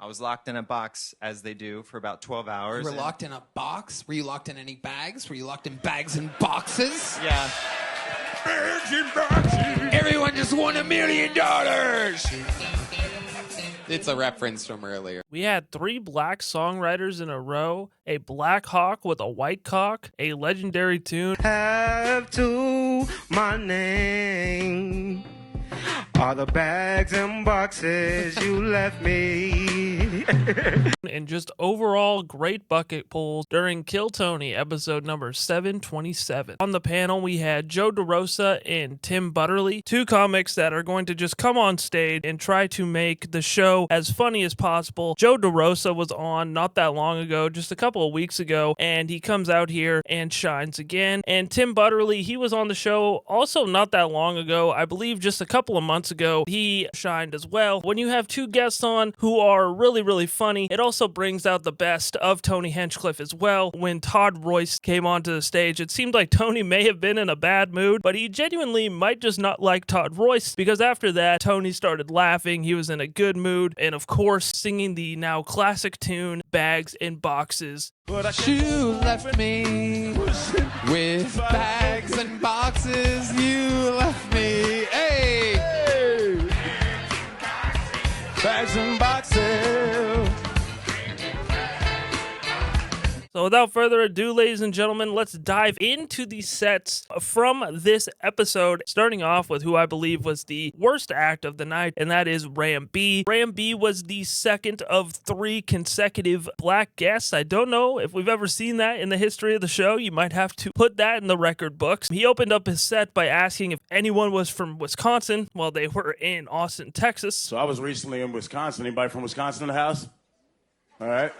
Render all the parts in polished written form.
was locked in a box, as they do, for about 12 hours. You were locked in a box? Were you locked in any bags? Were you locked in bags and boxes? Yeah. Bags and boxes! Everyone just won $1 million! It's a reference from earlier. We had 3 black songwriters in a row, a black hawk with a white cock, a legendary tune. Have to my name are the bags and boxes you left me. And just overall great bucket pulls during Kill Tony episode number 727. On the panel we had Joe Derosa and Tim Butterly, 2 comics that are going to just come on stage and try to make the show as funny as possible. Joe Derosa was on not that long ago, just a couple of weeks ago, and he comes out here and shines again. And Tim Butterly, he was on the show also not that long ago, I believe just a couple of months ago. He shined as well. When you have 2 guests on who are really, really funny, it also brings out the best of Tony Hinchcliffe as well. When Todd Royce came onto the stage, it seemed like Tony may have been in a bad mood, but he genuinely might just not like Todd Royce, because after that, Tony started laughing. He was in a good mood, and of course, singing the now classic tune, Bags and Boxes. You left me with bags and boxes. You left me. Hey! Bags and boxes. So without further ado, ladies and gentlemen, let's dive into the sets from this episode, starting off with who I believe was the worst act of the night, and that is Ram B. Ram B was the second of 3 consecutive black guests. I don't know if we've ever seen that in the history of the show. You might have to put that in the record books. He opened up his set by asking if anyone was from Wisconsin while they were in Austin, Texas. So I was recently in Wisconsin. Anybody from Wisconsin in the house? All right.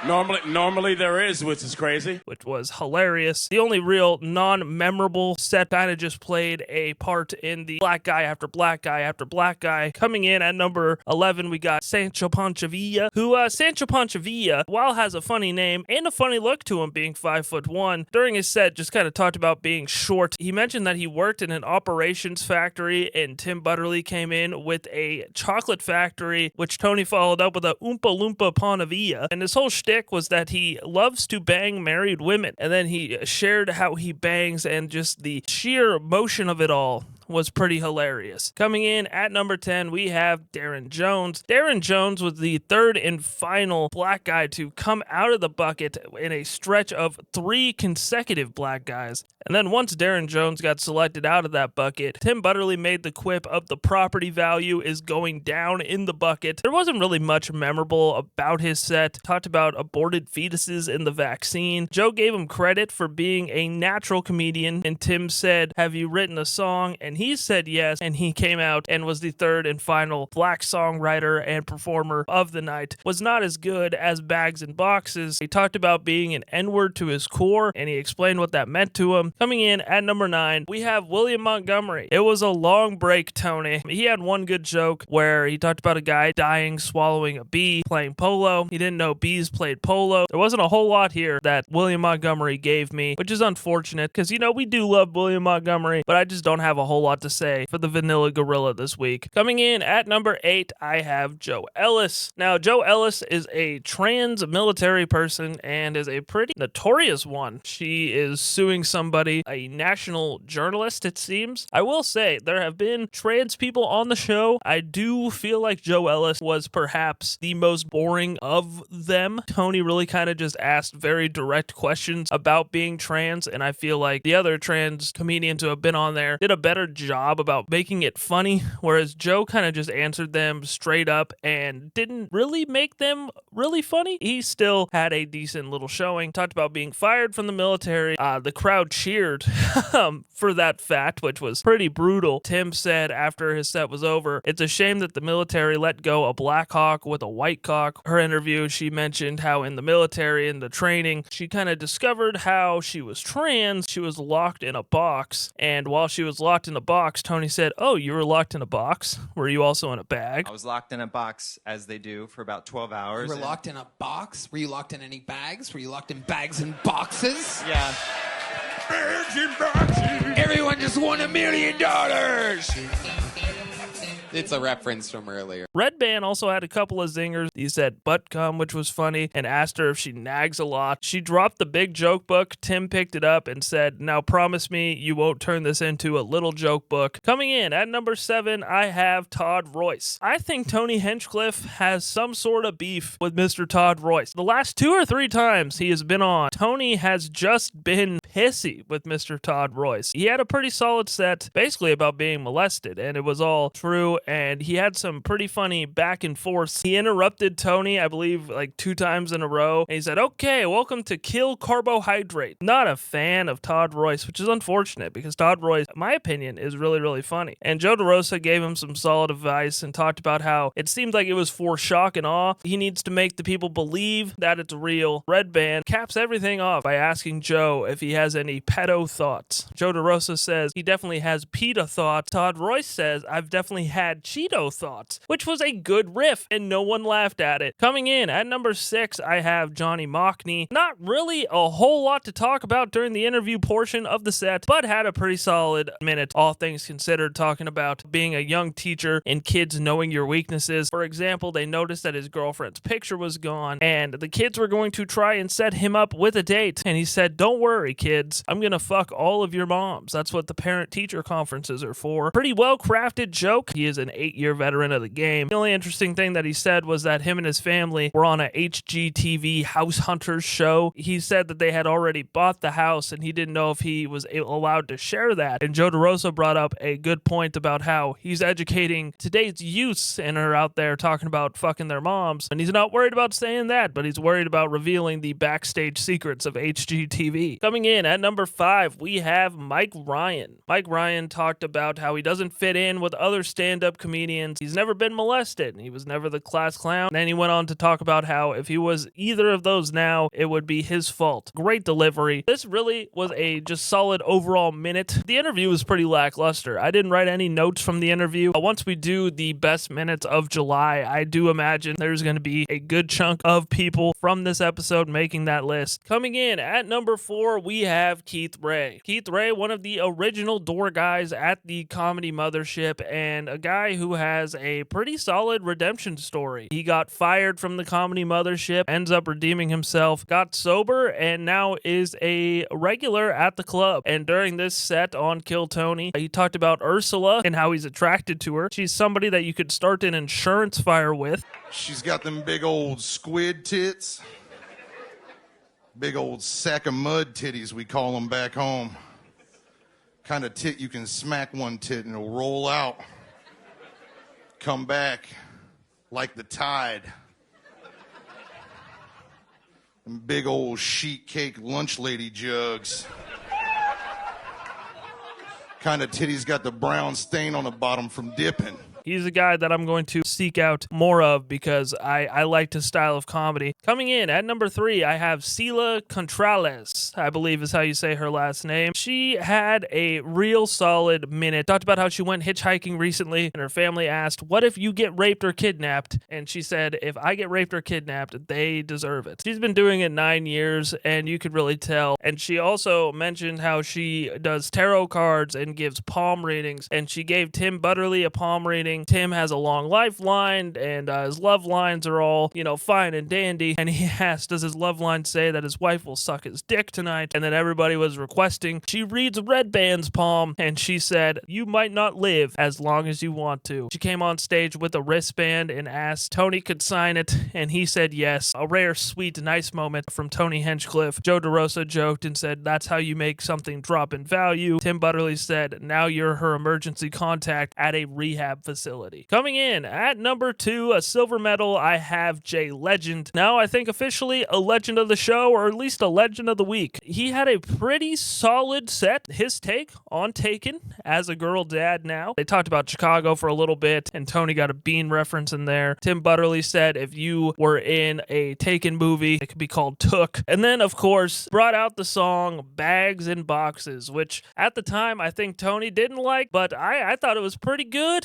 Normally there is, which is crazy. Which was hilarious. The only real non-memorable set kind of just played a part in the black guy after black guy after black guy. Coming in at number 11, we got Sancho Panchovilla, who Sancho Panchovilla, while has a funny name and a funny look to him being 5'1", during his set just kind of talked about being short. He mentioned that he worked in an operations factory, and Tim Butterly came in with a chocolate factory, which Tony followed up with a Oompa Loompa Panchovilla. And this whole shtick was that he loves to bang married women, and then he shared how he bangs, and just the sheer motion of it all was pretty hilarious. Coming in at number 10, we have Darren Jones. Darren Jones was the 3rd and final black guy to come out of the bucket in a stretch of 3 consecutive black guys. And then once Darren Jones got selected out of that bucket, Tim Butterly made the quip of the property value is going down in the bucket. There wasn't really much memorable about his set. Talked about aborted fetuses in the vaccine. Joe gave him credit for being a natural comedian, and Tim said, "Have you written a song?" And he said yes, and he came out and was the 3rd and final black songwriter and performer of the night. Was not as good as Bags and Boxes. He talked about being an N-word to his core, and he explained what that meant to him. Coming in at number 9, we have William Montgomery. It was a long break, Tony. He had one good joke where he talked about a guy dying swallowing a bee playing polo. He didn't know bees played polo. There wasn't a whole lot here that William Montgomery gave me, which is unfortunate because, we do love William Montgomery, but I just don't have a whole lot to say for the Vanilla Gorilla this week. Coming in at number 8, I have Joe Ellis. Now, Joe Ellis is a trans military person and is a pretty notorious one. She is suing somebody, a national journalist, it seems. I will say, there have been trans people on the show. I do feel like Joe Ellis was perhaps the most boring of them. Tony really kind of just asked very direct questions about being trans, and I feel like the other trans comedians who have been on there did a better job about making it funny, whereas Joe kind of just answered them straight up and didn't really make them really funny. He still had a decent little showing. Talked about being fired from the military. The crowd cheered for that fact, which was pretty brutal. Tim said after his set was over, "It's a shame that the military let go a black hawk with a white cock." Her interview, she mentioned how in the military, in the training, she kind of discovered how she was trans. She was locked in a box, and while she was locked in a box, Tony said, "Oh, you were locked in a box? Were you also in a bag?" I was locked in a box, as they do, for about 12 hours. You were locked in a box? Were you locked in any bags? Were you locked in bags and boxes? Yeah. Bags and boxes! Everyone just won $1 million! It's a reference from earlier. Redban also had a couple of zingers. He said butt cum, which was funny, and asked her if she nags a lot. She dropped the big joke book. Tim picked it up and said, now promise me you won't turn this into a little joke book. Coming in at number 7, I have Todd Royce. I think Tony Hinchcliffe has some sort of beef with Mr. Todd Royce. The last 2 or 3 times he has been on, Tony has just been pissy with Mr. Todd Royce. He had a pretty solid set basically about being molested, and it was all true, and he had some pretty funny back and forth. He interrupted Tony, I believe, like 2 times in a row, and he said, okay, welcome to Kill Carbohydrate. Not a fan of Todd Royce, which is unfortunate because Todd Royce, in my opinion, is really, really funny. And Joe Derosa gave him some solid advice and talked about how it seemed like it was for shock and awe. He needs to make the people believe that it's real. Redban caps everything off by asking Joe if he has any pedo thoughts. Joe DeRosa says he definitely has PETA thoughts. Todd Royce says, I've definitely had Cheeto thoughts, which was a good riff and no one laughed at it. Coming in at number 6, I have Johnny Mockney. Not really a whole lot to talk about during the interview portion of the set, but had a pretty solid minute, all things considered, talking about being a young teacher and kids knowing your weaknesses. For example, they noticed that his girlfriend's picture was gone and the kids were going to try and set him up with a date. And he said, don't worry, kids. I'm going to fuck all of your moms. That's what the parent-teacher conferences are for. Pretty well-crafted joke. He is an 8-year veteran of the game. The only interesting thing that he said was that him and his family were on a HGTV House Hunters show. He said that they had already bought the house and he didn't know if he was allowed to share that. And Joe DeRosa brought up a good point about how he's educating today's youths and are out there talking about fucking their moms. And he's not worried about saying that, but he's worried about revealing the backstage secrets of HGTV. Coming in at number 5, we have Mike Ryan. Mike Ryan talked about how he doesn't fit in with other stand-up comedians. He's never been molested. He was never the class clown. And then he went on to talk about how if he was either of those now, it would be his fault. Great delivery. This really was a just solid overall minute. The interview was pretty lackluster. I didn't write any notes from the interview. Once we do the best minutes of July, I do imagine there's going to be a good chunk of people from this episode making that list. Coming in at number 4, we have Keith Ray. Keith Ray, one of the original door guys at the Comedy Mothership and a guy who has a pretty solid redemption story. He got fired from the Comedy Mothership, ends up redeeming himself, got sober, and now is a regular at the club. And during this set on Kill Tony, he talked about Ursula and how he's attracted to her. She's somebody that you could start an insurance fire with. She's got them big old squid tits. Big old sack of mud titties, we call them back home. Kind of tit you can smack one tit and it'll roll out. Come back like the tide. Them big old sheet cake lunch lady jugs. Kind of titties got the brown stain on the bottom from dipping. He's a guy that I'm going to seek out more of because I liked his style of comedy. Coming in at number 3, I have Ceila Conteras, I believe is how you say her last name. She had a real solid minute. Talked about how she went hitchhiking recently and her family asked, what if you get raped or kidnapped? And she said, if I get raped or kidnapped, they deserve it. She's been doing it 9 years and you could really tell. And she also mentioned how she does tarot cards and gives palm readings. And she gave Tim Butterly a palm reading. Tim has a long lifeline and his love lines are all, fine and dandy. And he asked, does his love line say that his wife will suck his dick tonight? And then everybody was requesting she reads Redban's palm and she said, you might not live as long as you want to. She came on stage with a wristband and asked Tony could sign it and he said yes. A rare, sweet, nice moment from Tony Hinchcliffe. Joe DeRosa joked and said, that's how you make something drop in value. Tim Butterly said, now you're her emergency contact at a rehab facility. Coming in at number 2, a silver medal, I have Jay Legend. Now I think officially a legend of the show, or at least a legend of the week. He had a pretty solid set. His take on Taken as a girl dad now. They talked about Chicago for a little bit and Tony got a Bean reference in there. Tim Butterly said if you were in a Taken movie, it could be called Took. And then of course brought out the song Bags and Boxes, which at the time I think Tony didn't like, but I thought it was pretty good.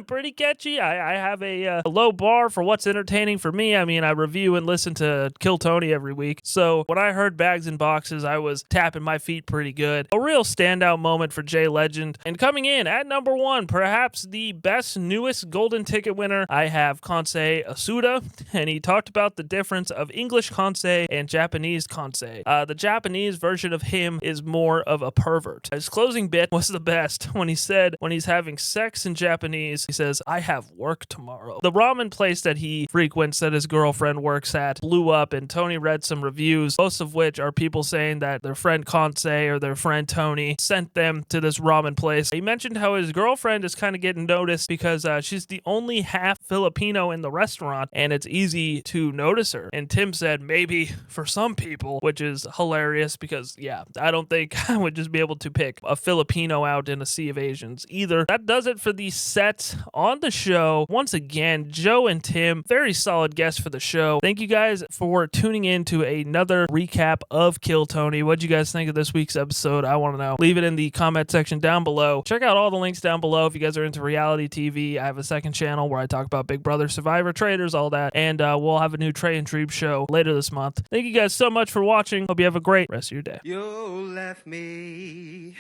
pretty catchy. I have a low bar for what's entertaining for me. I mean, I review and listen to Kill Tony every week. So when I heard Bags and Boxes, I was tapping my feet pretty good. A real standout moment for Jay Legend. And coming in at number 1, perhaps the best newest golden ticket winner, I have Kansei Yasuda. And he talked about the difference of English Kansei and Japanese Kansei. The Japanese version of him is more of a pervert. His closing bit was the best when he said when he's having sex in Japanese, he says, I have work tomorrow. The ramen place that he frequents that his girlfriend works at blew up, and Tony read some reviews, most of which are people saying that their friend Kansei or their friend Tony sent them to this ramen place. He mentioned how his girlfriend is kind of getting noticed because she's the only half Filipino in the restaurant, and it's easy to notice her. And Tim said maybe for some people, which is hilarious because, yeah, I don't think I would just be able to pick a Filipino out in a sea of Asians either. That does it for the sets on the show. Once again, Joe and Tim, very solid guests for the show. Thank you guys for tuning in to another recap of Kill Tony. What'd you guys think of this week's episode? I want to know. Leave it in the comment section down below. Check out all the links down below if you guys are into reality TV. I have a second channel where I talk about Big Brother, Survivor, Traders, all that. And we'll have a new Trey and Treeb show later this month. Thank you guys so much for watching. Hope you have a great rest of your day. You left me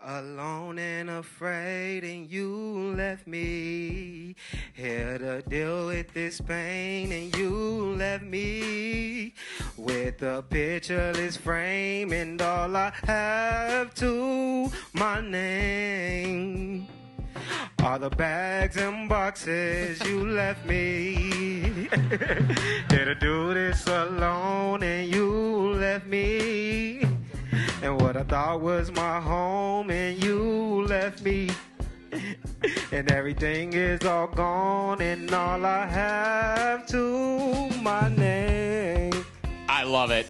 alone and afraid, and you left me here to deal with this pain, and you left me with a pictureless frame, and all I have to my name are the bags and boxes you left me. Here to do this alone, and you left me. And what I thought was my home, and you left me. And everything is all gone, and all I have to my name. I love it.